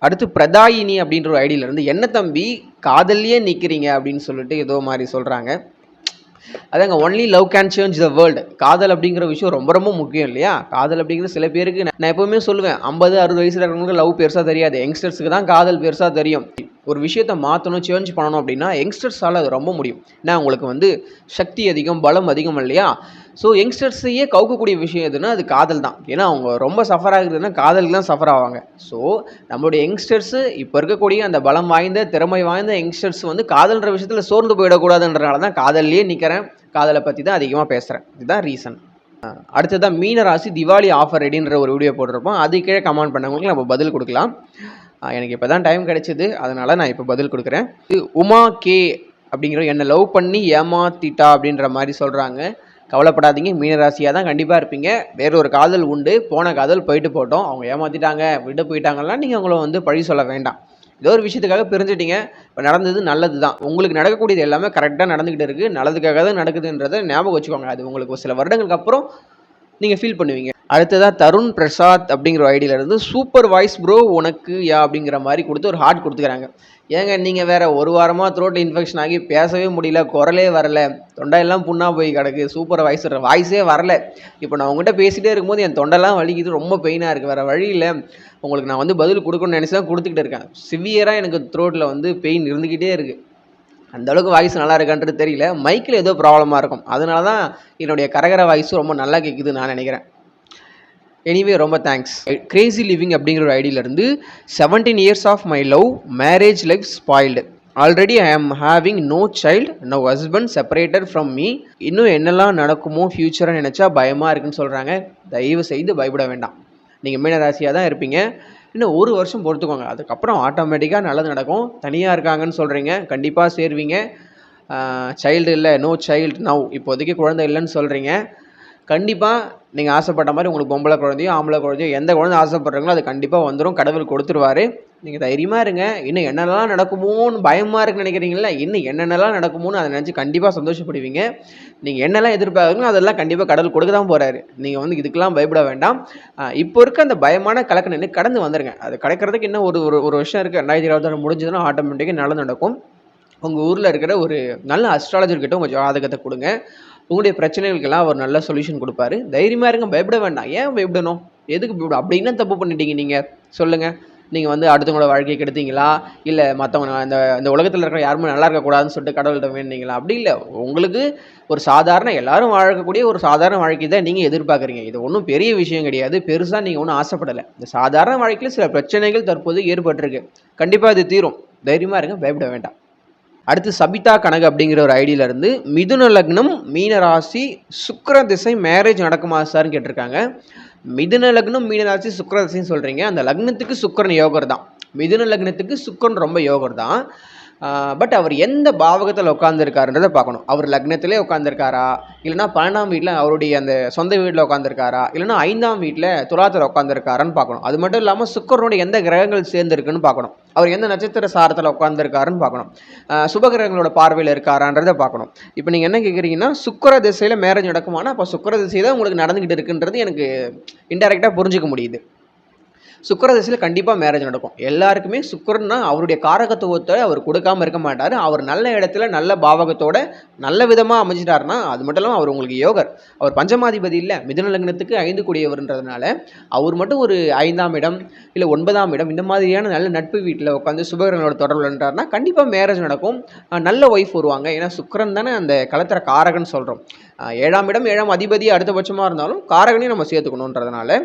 அடுத்து பிரதாயினி அப்படின்ற ஒரு ஐடியிலேருந்து என்ன தம்பி காதல்லையே நிற்கிறீங்க அப்படின்னு சொல்லிட்டு ஏதோ மாதிரி சொல்கிறாங்க. அதாங்க only love can change the world. காதல் அப்படிங்கிற விஷயம் ரொம்ப ரொம்ப முக்கியம் இல்லையா? காதல் அப்படிங்கிற சில பேருக்கு நான் எப்போவுமே சொல்லுவேன், 50-60 வயசில் இருக்கிறவங்களுக்கு லவ் பெருசாக தெரியாது, யங்ஸ்டர்ஸுக்கு தான் காதல் பெருசாக தெரியும். ஒரு விஷயத்தை மாற்றணும், சேஞ்ச் பண்ணணும் அப்படின்னா யங்ஸ்டர்ஸால் அது ரொம்ப முடியும். ஏன்னா உங்களுக்கு சக்தி அதிகம், பலம் அதிகம் இல்லையா? ஸோ யங்ஸ்டர்ஸையே கவுக்கக்கூடிய விஷயம் எதுனா அது காதல் தான். ஏன்னா அவங்க ரொம்ப சஃபர் ஆகுதுன்னா காதலுக்கு தான் சஃபர் ஆவாங்க. ஸோ நம்மளுடைய யங்ஸ்டர்ஸு இப்போ இருக்கக்கூடிய அந்த பலம் வாய்ந்த திறமை வாய்ந்த யங்ஸ்டர்ஸ் காதல்ன்ற விஷயத்தில் சோர்ந்து போயிடக்கூடாதுன்றனால தான் காதல்லையே நிற்கிறேன், காதலை பற்றி தான் அதிகமாக பேசுகிறேன். இதுதான் ரீசன். அடுத்ததான் மீனராசி திவாலி ஆஃபர் ரெடின்ற ஒரு வீடியோ போட்டிருப்போம். அது கீழே கமெண்ட் பண்ணவங்களுக்கு நம்ம பதில் கொடுக்கலாம். எனக்கு இப்போ தான் டைம் கிடைச்சிது, அதனால் நான் இப்போ பதில் கொடுக்குறேன். உமா கே அப்படிங்கிற என்னை லவ் பண்ணி ஏமாத்திட்டா அப்படின்ற மாதிரி சொல்கிறாங்க. கவலைப்படாதீங்க, மீனராசியாக தான் கண்டிப்பாக இருப்பீங்க. வேற ஒரு காதல் உண்டு, போன காதல் போயிட்டு போட்டோம். அவங்க ஏமாற்றிட்டாங்க, விட்டு போயிட்டாங்கன்னா நீங்கள் அவங்கள பழி சொல்ல வேண்டாம். ஏதோ ஒரு விஷயத்துக்காக பிரிஞ்சுட்டீங்க, இப்போ நடந்தது நல்லது தான். உங்களுக்கு நடக்கக்கூடியது எல்லாமே கரெக்டாக நடந்துக்கிட்டு இருக்குது, நல்லதுக்காக தான் நடக்குதுன்றதை ஞாபகம் வச்சுக்கோங்க. அது உங்களுக்கு சில வருடங்களுக்கு அப்புறம் நீங்கள் ஃபீல் பண்ணுவீங்க. அடுத்ததாக தருண் பிரசாத் அப்படிங்கிற ஐடியிலேருந்து சூப்பர் வாய்ஸ் ப்ரோ உனக்கு யா அப்படிங்கிற மாதிரி கொடுத்து ஒரு ஹார்ட் கொடுத்துக்கிறாங்க. ஏங்க நீங்கள் வேறு ஒரு வாரமாக த்ரோட் இன்ஃபெக்ஷன் ஆகி பேசவே முடியல, குரலே வரல, தொண்டையெல்லாம் புண்ணாக போய் கிடக்கு, சூப்பர் வாய்ஸே வரல. இப்போ நான் உங்கள்கிட்ட பேசிகிட்டே இருக்கும்போது என் தொண்டெல்லாம் வலிக்குது, ரொம்ப பெயினாக இருக்குது. வேறு வழி இல்லை, உங்களுக்கு நான் பதில் கொடுக்கணும்னு நினச்சி தான் கொடுத்துக்கிட்டு இருக்கேன். சிவியராக எனக்கு த்ரோட்டில் பெயின் இருந்துக்கிட்டே இருக்குது. அந்தளவுக்கு வாய்ஸ் நல்லா இருக்கான்றது தெரியல, மைக்கில் ஏதோ ப்ராப்ளமாக இருக்கும். அதனால தான் என்னுடைய கரகர வாய்ஸும் ரொம்ப நல்லா கேட்குதுன்னு நான் நினைக்கிறேன். எனிவே ரொம்ப தேங்க்ஸ். கிரேசி லிவிங் அப்படிங்கிற ஒரு ஐடியிலேருந்து 17 years of my love marriage life spoiled. Already I am having no child, no husband separated from me. இன்னும் என்னெல்லாம் நடக்குமோ ஃப்யூச்சரை நினச்சா பயமாக இருக்குன்னு சொல்கிறாங்க. தயவு செய்து பயப்பட வேண்டாம். நீங்கள் மீனராசியாக தான் இருப்பீங்க. இன்னும் 1 வருஷம் பொறுத்துக்கோங்க, அதுக்கப்புறம் ஆட்டோமேட்டிக்காக நல்லது நடக்கும். தனியாக இருக்காங்கன்னு சொல்கிறீங்க, கண்டிப்பாக சேருவீங்க. சைல்டு இல்லை, நோ சைல்டு நவ், இப்போதைக்கு குழந்தை இல்லைன்னு சொல்கிறீங்க. கண்டிப்பாக நீங்கள் ஆசைப்பட்ட மாதிரி உங்களுக்கு பொம்பளை குழந்தையோ ஆம்பளை குழந்தையோ எந்த குழந்தை ஆசைப்படுறீங்களோ அது கண்டிப்பாக வந்துடும், கடவுள் கொடுத்துருவார். நீங்கள் தைரியமாக இருங்க. இன்னும் என்னென்னலாம் நடக்குமோன்னு பயமாக இருக்குன்னு நினைக்கிறீங்களா? இன்னும் என்னென்னலாம் நடக்குமோன்னு அதை நினச்சி கண்டிப்பாக சந்தோஷப்படுவீங்க. நீங்கள் என்னெல்லாம் எதிர்பார்க்குறீங்களோ அதெல்லாம் கண்டிப்பாக கடவுள் கொடுக்க தான் போகிறாரு. நீங்கள் இதுக்கெல்லாம் பயப்பட வேண்டாம். இப்போ இருக்க அந்த பயமான கலக்க கடந்து வந்துடுங்க. அது கிடைக்கிறதுக்கு இன்னும் ஒரு வருஷம் இருக்குது. 2026 முடிஞ்சதுன்னா ஆட்டோமேட்டிக்காக நல்லது நடக்கும். உங்கள் ஊரில் இருக்கிற ஒரு நல்ல அஸ்ட்ராலஜர்கிட்ட உங்கள் ஜாதகத்தை கொடுங்க. உங்களுடைய பிரச்சனைகளுக்கெல்லாம் அவர் நல்ல சொல்யூஷன் கொடுப்பாரு. தைரியமாக இருங்க, பயப்பட வேண்டாம். ஏன் பயப்படணும்? எதுக்கு பயப்படும்? அப்படி என்ன தப்பு பண்ணிட்டீங்க நீங்கள் சொல்லுங்கள்? நீங்கள் அடுத்தவங்களோட வாழ்க்கையை கெடுத்தீங்களா? இல்லை மற்றவங்க இந்த உலகத்தில் இருக்கிற யாருமே நல்லா இருக்கக்கூடாதுன்னு சொல்லிட்டு கடவுள்கிட்ட வேண்டிங்களா? அப்படி இல்லை. உங்களுக்கு ஒரு சாதாரண எல்லாரும் வாழக்கூடிய ஒரு சாதாரண வாழ்க்கை தான் நீங்கள் எதிர்பார்க்குறீங்க. இது ஒன்றும் பெரிய விஷயம் கிடையாது. பெருசாக நீங்கள் ஒன்றும் ஆசைப்படலை. இந்த சாதாரண வாழ்க்கையில் சில பிரச்சனைகள் தற்போது ஏற்பட்டிருக்கு. கண்டிப்பாக அது தீரும். தைரியமாக இருங்க, பயப்பட வேண்டாம். அடுத்து சபிதா கனகு அப்படிங்கிற ஒரு ஐடியிலேருந்து மிதுன லக்னம் மீனராசி சுக்கிர திசை மேரேஜ் நடக்குமா சார்னு கேட்டிருக்காங்க. மிதுன லக்னம் மீனராசி சுக்கிர திசைன்னு சொல்கிறீங்க. அந்த லக்னத்துக்கு சுக்கிரன் யோகர் தான். மிதுன லக்னத்துக்கு சுக்கிரன் ரொம்ப யோகர் தான். பட் அவர் எந்த பாவகத்தில் உட்காந்துருக்காருன்றதை பார்க்கணும். அவர் லக்னத்திலே உட்காந்துருக்காரா, இல்லைனா 12ஆம் வீட்டில் அவருடைய அந்த சொந்த வீட்டில் உட்காந்துருக்காரா, இல்லைனா 5ஆம் வீட்டில் துலாத்தில் உட்காந்துருக்காரான்னு பார்க்கணும். அது மட்டும் இல்லாமல் சுக்கிரனுடைய எந்த கிரகங்கள் சேர்ந்துருக்குன்னு பார்க்கணும். அவர் எந்த நட்சத்திர சாரத்தில் உட்காந்துருக்காருன்னு பார்க்கணும். சுபகிரகங்களோட பார்வையில் இருக்காரான்றதை பார்க்கணும். இப்போ நீங்கள் என்ன கேட்குறீங்கன்னா, சுக்கிர திசையில் மேரேஜ் நடக்குமானா அப்போ சுக்கிர திசை தான் உங்களுக்கு நடந்துக்கிட்டு இருக்குன்றது எனக்கு இன்டெரக்டாக புரிஞ்சிக்க முடியுது. சுக்கிர திசையில் கண்டிப்பாக மேரேஜ் நடக்கும். எல்லாருக்குமே சுக்கிரன்னா அவருடைய காரகத்துவத்தை அவர் கொடுக்காமல் இருக்க மாட்டார். அவர் நல்ல இடத்துல நல்ல பாவகத்தோட நல்ல விதமாக அமைஞ்சிட்டாருன்னா அது மட்டும் இல்லாமல் அவர் உங்களுக்கு யோகர். அவர் பஞ்சமாதிபதி இல்லை, மிதுன லக்னத்துக்கு 5 கூடியவர்ன்றதுனால அவர் மட்டும் ஒரு 5ஆம் இடம் இல்லை 9ஆம் இடம் இந்த மாதிரியான நல்ல நட்பு வீட்டில் உட்காந்து சுபகிரகங்களோட தொடர்புன்றாருன்னா கண்டிப்பாக மேரேஜ் நடக்கும். நல்ல ஒய்ஃப் வருவாங்க. ஏன்னா சுக்கிரன் தானே அந்த கலத்திர காரகன்னு சொல்கிறோம். 7ஆம் இடம் 7ஆம் அதிபதி அடுத்தபட்சமாக இருந்தாலும் காரகனையும் நம்ம சேர்த்துக்கணுன்றதுனால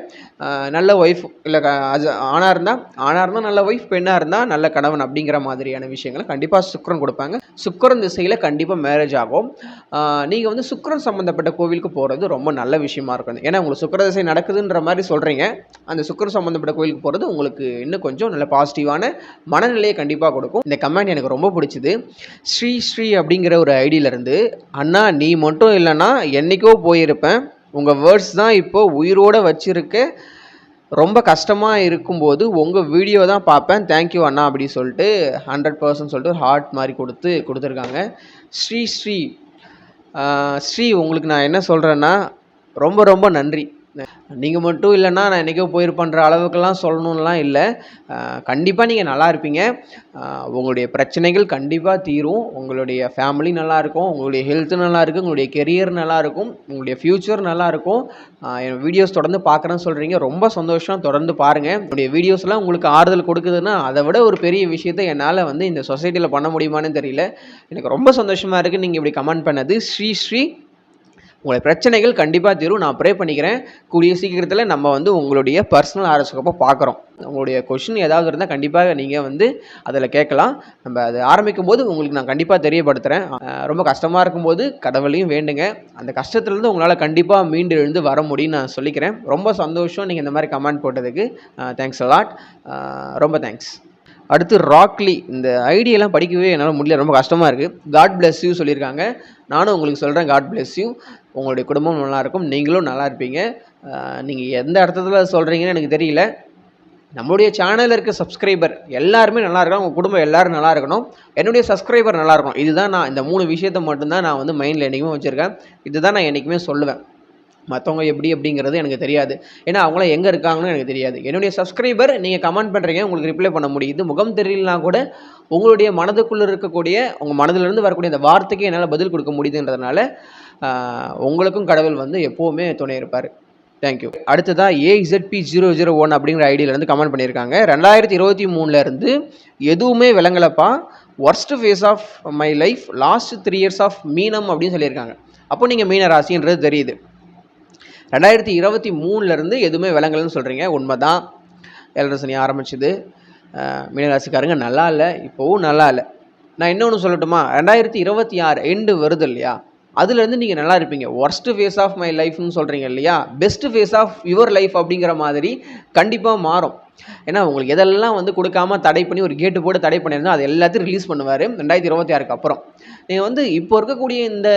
நல்ல ஒய்ஃப் இல்லை ஆணாக இருந்தால் நல்ல ஒய்ஃப், பெண்ணாக இருந்தால் நல்ல கணவன் அப்படிங்கிற மாதிரியான விஷயங்களை கண்டிப்பாக சுக்கிரன் கொடுப்பாங்க. சுக்கிரன் திசையில் கண்டிப்பாக மேரேஜ் ஆகும். நீங்கள் சுக்கிரன் சம்மந்தப்பட்ட கோவிலுக்கு போகிறது ரொம்ப நல்ல விஷயமா இருக்கும். ஏன்னா உங்களுக்கு சுக்கிர திசை நடக்குதுன்ற மாதிரி சொல்கிறீங்க. அந்த சுக்கிரன் சம்மந்தப்பட்ட கோவிலுக்கு போகிறது உங்களுக்கு இன்னும் கொஞ்சம் நல்ல பாசிட்டிவான மனநிலையை கண்டிப்பாக கொடுக்கும். இந்த கமெண்ட் எனக்கு ரொம்ப பிடிச்சிது. ஸ்ரீ அப்படிங்கிற ஒரு ஐடியிலேருந்து, அண்ணா நீ மட்டும் இல்லைன்னா என்றைக்கோ போயிருப்பேன், உங்கள் வேர்ட்ஸ் தான் இப்போது உயிரோடு வச்சுருக்க, ரொம்ப கஷ்டமாக இருக்கும்போது உங்கள் வீடியோ தான் பார்ப்பேன், தேங்க்யூ அண்ணா அப்படி சொல்லிட்டு 100% சொல்லிட்டு ஒரு ஹார்ட் மாதிரி கொடுத்துருக்காங்க. ஸ்ரீ உங்களுக்கு நான் என்ன சொல்கிறேன்னா ரொம்ப ரொம்ப நன்றி. நீங்கள் மட்டும் இல்லைன்னா நான் என்றைக்கோ போயிருப்பேன்ற அளவுக்கெல்லாம் சொல்லணும்லாம் இல்லை. கண்டிப்பாக நீங்கள் நல்லா இருப்பீங்க. உங்களுடைய பிரச்சனைகள் கண்டிப்பாக தீரும். உங்களுடைய ஃபேமிலி நல்லாயிருக்கும், உங்களுடைய ஹெல்த்து நல்லாயிருக்கும், உங்களுடைய கெரியர் நல்லாயிருக்கும், உங்களுடைய ஃப்யூச்சர் நல்லாயிருக்கும். என் வீடியோஸ் தொடர்ந்து பார்க்குறேன்னு சொல்கிறீங்க, ரொம்ப சந்தோஷம். தொடர்ந்து பாருங்கள். என்னுடைய வீடியோஸ்லாம் உங்களுக்கு ஆறுதல் கொடுக்குதுன்னா அதை விட ஒரு பெரிய விஷயத்தை என்னால் வந்து இந்த சொசைட்டியில் பண்ண முடியுமான்னு தெரியல. எனக்கு ரொம்ப சந்தோஷமாக இருக்குது நீங்கள் இப்படி கமெண்ட் பண்ணது. ஸ்ரீ உங்களுடைய பிரச்சனைகள் கண்டிப்பாக தீரும். நான் ப்ரே பண்ணிக்கிறேன். கூடிய சீக்கிரத்தில் நம்ம வந்து உங்களுடைய பர்சனல் ஆரோக்கியப்போ பார்க்குறோம். உங்களுடைய கொஷின் ஏதாவது இருந்தால் கண்டிப்பாக நீங்கள் வந்து அதில் கேட்கலாம். நம்ம அது ஆரம்பிக்கும் போது உங்களுக்கு நான் கண்டிப்பாக தெரியப்படுத்துகிறேன். ரொம்ப கஷ்டமாக இருக்கும்போது கடவுளையும் வேண்டுங்க. அந்த கஷ்டத்துலேருந்து உங்களால் கண்டிப்பாக மீண்டு எழுந்து வர முடியும்னு நான் சொல்லிக்கிறேன். ரொம்ப சந்தோஷம் நீங்கள் இந்த மாதிரி கமெண்ட் போட்டதுக்கு. Thanks a lot. ரொம்ப தேங்க்ஸ். அடுத்து ராக்லி, இந்த ஐடியெல்லாம் படிக்கவே என்னால் முடியல, ரொம்ப கஷ்டமாக இருக்குது. காட் பிளெஸ் யூ சொல்லியிருக்காங்க. நானும் உங்களுக்கு சொல்கிறேன், காட் பிளெஸ் யூ. உங்களுடைய குடும்பம் நல்லாயிருக்கும், நீங்களும் நல்லா இருப்பீங்க. நீங்கள் எந்த அர்த்தத்தில் சொல்கிறீங்கன்னு எனக்கு தெரியல. நம்மளுடைய சேனலில் இருக்க சப்ஸ்கிரைபர் எல்லாருமே நல்லா இருக்கணும், உங்கள் குடும்பம் எல்லோரும் நல்லா இருக்கணும், என்னுடைய சப்ஸ்கிரைபர் நல்லா இருக்கணும். இதுதான் நான் இந்த 3 விஷயத்தை மட்டும்தான் நான் வந்து மைண்டில் என்றைக்குமே வச்சுருக்கேன். இதுதான் நான் என்றைக்குமே சொல்லுவேன். மற்றவங்க எப்படி அப்படிங்கிறது எனக்கு தெரியாது. ஏன்னா அவங்களாம் எங்கே இருக்காங்கன்னு எனக்கு தெரியாது. என்னுடைய சப்ஸ்கிரைபர் நீங்கள் கமெண்ட் பண்ணுறீங்க, உங்களுக்கு ரிப்ளை பண்ண முடியுது. முகம் தெரியலனா கூட உங்களுடைய மனதுக்குள்ளே இருக்கக்கூடிய, உங்கள் மனதிலிருந்து வரக்கூடிய அந்த வார்த்தைக்கு என்னால் பதில் கொடுக்க முடியுதுன்றதுனால உங்களுக்கும் கடவுள் வந்து எப்போவுமே துணை இருப்பார். தேங்க்யூ. அடுத்ததாக AZP001 அப்படிங்கிற ஐடியிலேருந்து கமெண்ட் பண்ணியிருக்காங்க. 2023 எதுவுமே விளங்கலப்பா, worst phase of my life last 3 years of மீனம் அப்படின்னு சொல்லியிருக்காங்க. அப்போ நீங்கள் மீன ராசின்றது தெரியுது. 2023 எதுவுமே விளங்கலன்னு சொல்கிறீங்க. உண்மை தான். 7 சனி ஆரம்பிச்சுது. மீனராசிக்காரங்க நல்லா இல்லை, இப்போவும் நல்லா இல்லை. நான் இன்னொன்று சொல்லட்டுமா, 2026 எண்டு வருது இல்லையா, அதுலேருந்து நீங்கள் நல்லா இருப்பீங்க. ஒர்ஸ்ட் ஃபேஸ் ஆஃப் மை லைஃப்னு சொல்கிறீங்க இல்லையா, best phase of your life அப்படிங்கிற மாதிரி கண்டிப்பாக மாறும். ஏன்னா உங்களுக்கு எதெல்லாம் வந்து கொடுக்காம தடை பண்ணி ஒரு கேட்டு போட்டு தடை பண்ணியிருந்தோம், அது எல்லாத்தையும் ரிலீஸ் பண்ணுவார் 2026 அப்புறம். நீங்கள் வந்து இப்போ இருக்கக்கூடிய இந்த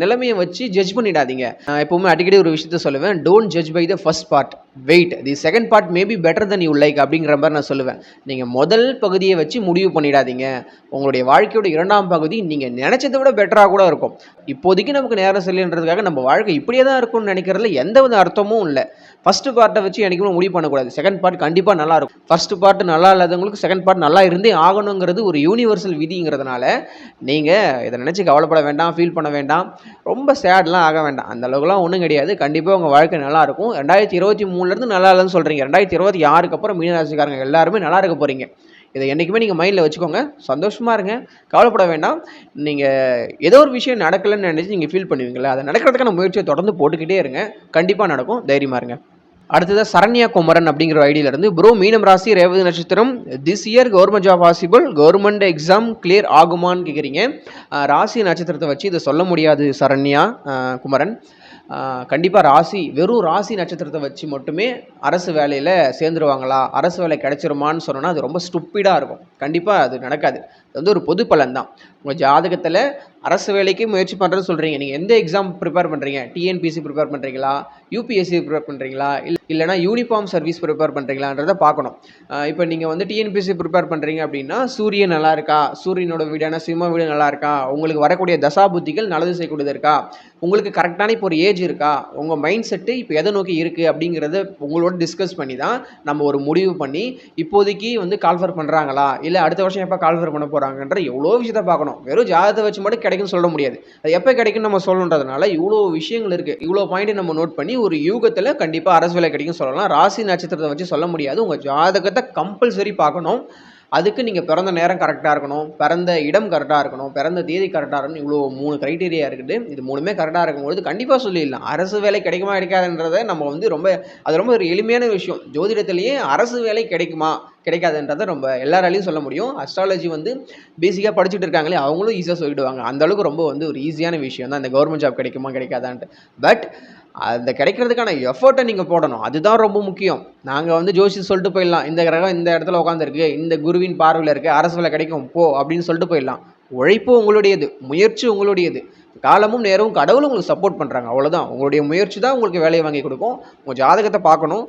நிலைமையை வச்சு ஜட்ஜ் பண்ணிடாதீங்க. நான் எப்போவுமே அடிக்கடி ஒரு விஷயத்த சொல்லுவேன், don't judge by the first part, wait the second part maybe better then you like அப்படிங்கிற மாதிரி நான் சொல்லுவேன். நீங்கள் முதல் பகுதியை வச்சு முடிவு பண்ணிடாதீங்க. உங்களுடைய வாழ்க்கையோட 2ஆம் பகுதி நீங்கள் நினச்சதை விட பெட்டராக கூட இருக்கும். இப்போதைக்கு நமக்கு நேரம் சரியில்லைன்றதுக்காக நம்ம வாழ்க்கை இப்படியே தான் இருக்கும்னு நினைக்கிறதுல எந்த வித அர்த்தமும் இல்லை. ஃபர்ஸ்ட் பார்ட்டை வச்சு என்றைக்குமே முடிவு பண்ணக்கூடாது. செகண்ட் பார்ட் கண்டிப்பாக நல்லா இருக்கும். ஃபர்ஸ்ட் பார்ட் நல்லா இல்லாதவங்களுக்கு செகண்ட் பார்ட் நல்லா இருந்தே ஆகணுங்கிறது ஒரு யூனிவர்சல் விதிங்கிறதுனால நீங்கள் இதை நினச்சி கவலைப்பட வேண்டாம், ஃபீல் பண்ண வேண்டாம், ரொம்ப சேட்லாம் ஆக வேண்டாம். அந்த அளவுக்குலாம் ஒன்றும் கிடையாது. கண்டிப்பாக உங்கள் வாழ்க்கை நல்லாயிருக்கும். 2023 நல்லா இல்லைன்னு சொல்கிறீங்க, 2026 அப்புறம் மீனராசிக்காரங்க எல்லாருமே நல்லா இருக்க போகிறீங்க. இதை என்றைக்குமே நீங்கள் மைண்டில் வச்சுக்கோங்க. சந்தோஷமாக இருங்க, கவலைப்பட வேண்டாம். நீங்கள் ஏதோ ஒரு விஷயம் நடக்கலைன்னு நினச்சி நீங்கள் ஃபீல் பண்ணுவீங்களா, அதை நடக்கிறதுக்கான முயற்சியை தொடர்ந்து போட்டுக்கிட்டே இருங்க. கண்டிப்பாக நடக்கும், தைரியமாக இருங்க. அடுத்ததாக சரண்யா குமரன் அப்படிங்கிற ஐடியிலேருந்து, ப்ரோ மீனம் ராசி ரேவதி நட்சத்திரம், this year government job possible, government exam clear ஆகுமான்னு கேட்குறீங்க. ராசி நட்சத்திரத்தை வச்சு இதை சொல்ல முடியாது சரண்யா குமரன். கண்டிப்பாக வெறும் ராசி நட்சத்திரத்தை வச்சு மட்டுமே அரசு வேலையில் சேர்ந்துருவாங்களா, அரசு வேலை கிடைச்சிருமான்னு சொன்னோன்னா அது ரொம்ப ஸ்டூப்பிடாக இருக்கும். கண்டிப்பாக அது நடக்காது. அது வந்து ஒரு பொது பலன் தான். உங்கள் ஜாதகத்தில் அரசு வேலைக்கு முயற்சி பண்ணுறதுன்னு சொல்கிறீங்க. நீங்கள் எந்த எக்ஸாம் ப்ரிப்பேர் பண்ணுறீங்க, டிஎன்பிசி ப்ரிப்பேர் பண்ணுறீங்களா, யூபிஎஸ்சி ப்ரிப்பேர் பண்ணுறீங்களா, இல்லைனா யூனிஃபார்ம் சர்வீஸ் ப்ரிப்பேர் பண்ணுறீங்களான்றதை பார்க்கணும். இப்போ நீங்கள் வந்து டிஎன்பிசி ப்ரிப்பேர் பண்ணுறீங்க அப்படின்னா சூரியன் நல்லா இருக்கா, சூரியனோட வீடான சிம்ம வீடு நல்லா இருக்கா, உங்களுக்கு வரக்கூடிய தசா புத்திகள் நல்லது செய்யக்கூடியது இருக்கா, உங்களுக்கு கரெக்டான இப்போ ஒரு ஏஜ் இருக்கா, உங்கள் மைண்ட் செட்டு இப்போ எதை நோக்கி இருக்குது அப்படிங்கிறத உங்களோட டிஸ்கஸ் பண்ணி தான் நம்ம ஒரு முடிவு பண்ணி இப்போதைக்கு வந்து கால்ஃபர் பண்ணுறாங்களா, இல்லை அடுத்த வருஷம் எப்போ கால்ஃபர் பண்ண போகிறாங்கன்ற எவ்வளோ விஷயத்தை பார்க்கணும். வெறும் ஜாதகத்தை வச்சு மட்டும் கிடைக்குன்னு சொல்ல முடியாது. அது எப்போ கிடைக்குன்னு நம்ம சொல்லணுன்றதுனால இவ்வளோ விஷயங்கள் இருக்குது. இவ்வளோ பாயிண்ட் நம்ம நோட் பண்ணி ஒரு யூகத்தில் கண்டிப்பாக அரசு வேலை கிடைக்கும் சொல்லலாம். ராசி நட்சத்திரத்தை வச்சு சொல்ல முடியாது. உங்கள் ஜாதகத்தை கம்பல்சரி பார்க்கணும். அதுக்கு நீங்கள் பிறந்த நேரம் கரெக்டாக இருக்கணும், பிறந்த இடம் கரெக்டாக இருக்கணும், பிறந்த தேதி கரெக்டாக இருக்கணும். இவ்வளோ 3 க்ரைட்டீரியா இருக்குது. இது 3மே கரெக்டாக இருக்கும்பொழுது கண்டிப்பாக சொல்லிடலாம். அரசு வேலை கிடைக்குமா கிடைக்காதுன்றதை நம்ம வந்து அது ரொம்ப ஒரு எளிமையான விஷயம். ஜோதிடத்திலேயே அரசு வேலை கிடைக்குமா கிடைக்காதுன்றதை ரொம்ப எல்லாராலையும் சொல்ல முடியும். அஸ்ட்ராலஜி வந்து பேசிக்காக படிச்சுட்டு இருக்காங்களே அவங்களும் ஈஸியாக சொல்லிவிடுவாங்க. அந்தளவுக்கு ரொம்ப வந்து ஒரு ஈஸியான விஷயம் தான் இந்த கவர்மெண்ட் ஜாப் கிடைக்குமா கிடைக்காதான்ட்டு. பட் அந்த கிடைக்கிறதுக்கான எஃபர்ட்டை நீங்கள் போடணும். அதுதான் ரொம்ப முக்கியம். நாங்கள் வந்து ஜோசி சொல்லிட்டு போயிடலாம், இந்த கிரகம் இந்த இடத்துல உட்காந்துருக்கு, இந்த குருவின் பார்வையில் இருக்குது, அரசு வேலை கிடைக்கும் போ அப்படின்னு சொல்லிட்டு போயிடலாம். உழைப்பு உங்களுடையது, முயற்சி உங்களுடையது. காலமும் நேரமும் கடவுள் உங்களுக்கு சப்போர்ட் பண்ணுறாங்க, அவ்வளோதான். உங்களுடைய முயற்சி தான் உங்களுக்கு வேலையை வாங்கி கொடுக்கும். உங்கள் ஜாதகத்தை பார்க்கணும்.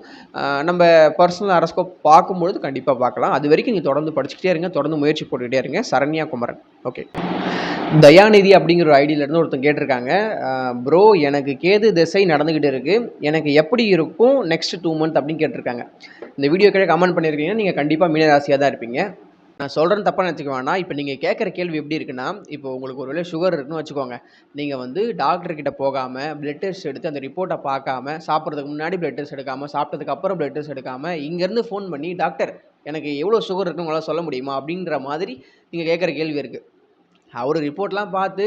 நம்ம பர்சனல் அரஸ்கோப் பார்க்கும்பொழுது கண்டிப்பாக பார்க்கலாம். அது வரைக்கும் நீங்கள் தொடர்ந்து படிச்சுக்கிட்டே இருங்க, தொடர்ந்து முயற்சி போட்டுக்கிட்டே இருங்க. சரண்யா குமரன். ஓகே. தயாநிதி அப்படிங்கிற ஒரு ஐடியிலேருந்து ஒருத்தன் கேட்டிருக்காங்க, ப்ரோ எனக்கு கேது திசை நடந்துக்கிட்டு இருக்குது, எனக்கு எப்படி இருக்கும் நெக்ஸ்ட் 2 மந்த் அப்படின்னு கேட்டிருக்காங்க. இந்த வீடியோ கீழே கமெண்ட் பண்ணியிருக்கீங்க. நீங்கள் கண்டிப்பாக மீனராசியாக தான் இருப்பீங்க. நான் சொல்கிறேன்னு தப்பாக நினச்சிக்க வேணாம். இப்போ நீங்கள் கேட்குற கேள்வி எப்படி இருக்குன்னா, இப்போ உங்களுக்கு ஒரு வேளை சுகர் இருக்குன்னு வச்சுக்கோங்க. நீங்கள் வந்து டாக்டர்கிட்ட போகாமல் பிளட் டெஸ்ட் எடுத்து அந்த ரிப்போர்ட்டை பார்க்காம, சாப்பிட்றதுக்கு முன்னாடி பிளட் டெஸ்ட் எடுக்காமல், சாப்பிட்டதுக்கு அப்புறம் பிளட் டெஸ்ட் எடுக்காமல், இங்கேருந்து ஃபோன் பண்ணி டாக்டர் எனக்கு எவ்வளோ சுகர் இருக்குன்னு உங்களால் சொல்ல முடியுமா அப்படின்ற மாதிரி நீங்கள் கேட்குற கேள்வி இருக்குது. அவர் ரிப்போர்ட்லாம் பார்த்து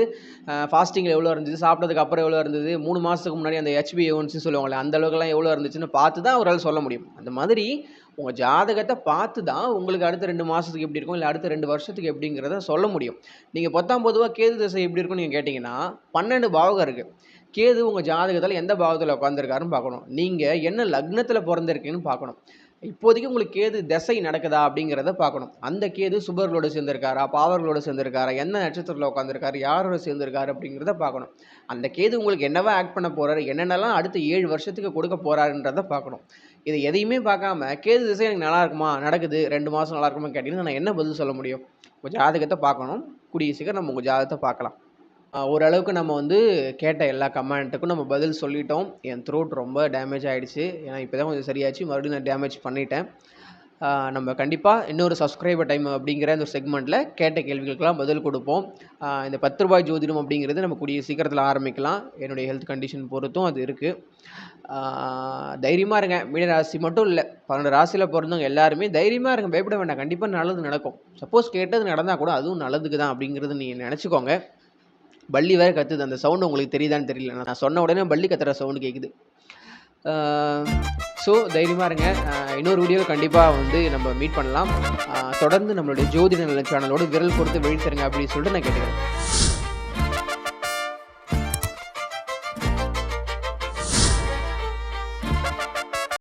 ஃபாஸ்டிங்கில் எவ்வளோ இருந்தது, சாப்பிட்டதுக்கு அப்புறம் எவ்வளோ இருந்தது, 3 மாதத்துக்கு முன்னாடி அந்த HbA1c சொல்லுவாங்களே அந்த அளவுக்குலாம் எவ்வளோ இருந்துச்சுன்னு பார்த்து தான் அவரால் சொல்ல முடியும். அந்த மாதிரி உங்கள் ஜாதகத்தை பார்த்து தான் உங்களுக்கு அடுத்த 2 மாதத்துக்கு எப்படி இருக்கும், இல்லை அடுத்த 2 வருஷத்துக்கு எப்படிங்கிறத சொல்ல முடியும். நீங்கள் பொதுவாக கேது திசை எப்படி இருக்குன்னு நீங்கள் கேட்டிங்கன்னா, 12 பாவகம் இருக்குது. கேது உங்கள் ஜாதகத்தில் எந்த பாவத்தில் உட்காந்துருக்காருன்னு பார்க்கணும். நீங்கள் என்ன லக்னத்தில் பிறந்திருக்கீங்கன்னு பார்க்கணும். இப்போதைக்கு உங்களுக்கு கேது திசை நடக்குதா அப்படிங்கிறத பார்க்கணும். அந்த கேது சுபர்களோட சேர்ந்திருக்காரா, பாவர்களோட சேர்ந்திருக்காரா, என்ன நட்சத்திரத்தில் உட்காந்துருக்காரு, யாரோட சேர்ந்திருக்காரு அப்படிங்கிறத பார்க்கணும். அந்த கேது உங்களுக்கு என்னவா ஆக்ட் பண்ண போகிறாரு, என்னென்னலாம் அடுத்த 7 வருஷத்துக்கு கொடுக்க போகிறாருன்றதை பார்க்கணும். இது எதையுமே பார்க்காம கேது திசை எனக்கு நல்லா இருக்குமா, நடக்குது 2 மாதம் நல்லா இருக்குமா கேட்டிங்கன்னா நான் என்ன பதில் சொல்ல முடியும்? உங்கள் ஜாதகத்தை பார்க்கணும். கூடிய சீக்கிரம் நம்ம உங்கள் ஜாதகத்தை பார்க்கலாம். ஓரளவுக்கு நம்ம வந்து கேட்ட எல்லா கமெண்ட்டுக்கும் நம்ம பதில் சொல்லிட்டோம். என் த்ரோட் ரொம்ப டேமேஜ் ஆகிடுச்சு. ஏன்னா இப்போ தான் கொஞ்சம் சரியாச்சு, மறுபடியும் நான் டேமேஜ் பண்ணிட்டேன். நம்ம கண்டிப்பாக இன்னொரு சப்ஸ்கிரைபர் டைம் அப்படிங்கிற இந்த செக்மெண்ட்டில் கேட்ட கேள்விகளுக்கெல்லாம் பதில் கொடுப்போம். இந்த 10 ரூபாய் ஜோதிடம் அப்படிங்கிறது நம்ம கூடிய சீக்கிரத்தில் ஆரம்பிக்கலாம். என்னுடைய ஹெல்த் கண்டிஷன் பொறுத்தும் அது இருக்குது. தைரியமாக இருங்க. மீன ராசி மட்டும் இல்லை, 12 ராசியில் பிறந்தவங்க எல்லாருமே தைரியமாக இருங்க, பயப்பட வேண்டாம். கண்டிப்பாக நல்லது நடக்கும். சப்போஸ் கேட்டது நடந்தால் கூட அதுவும் நல்லதுக்கு தான் அப்படிங்கிறது நீங்கள் நினச்சிக்கோங்க. பள்ளி வேறு கத்துது. அந்த சவுண்டு உங்களுக்கு தெரியுதான்னு தெரியல. நான் சொன்ன உடனே பள்ளி கத்துற சவுண்டு கேட்குது. ஸோ தைரியமாக இருங்க. இன்னொரு வீடியோ கண்டிப்பாக வந்து நம்ம மீட் பண்ணலாம். தொடர்ந்து நம்மளுடைய ஜோதிட நல சேனலோடு விரல் கொடுத்து வழி தருங்க அப்படின்னு சொல்லிட்டு நான் கேட்டுக்கிறேன்.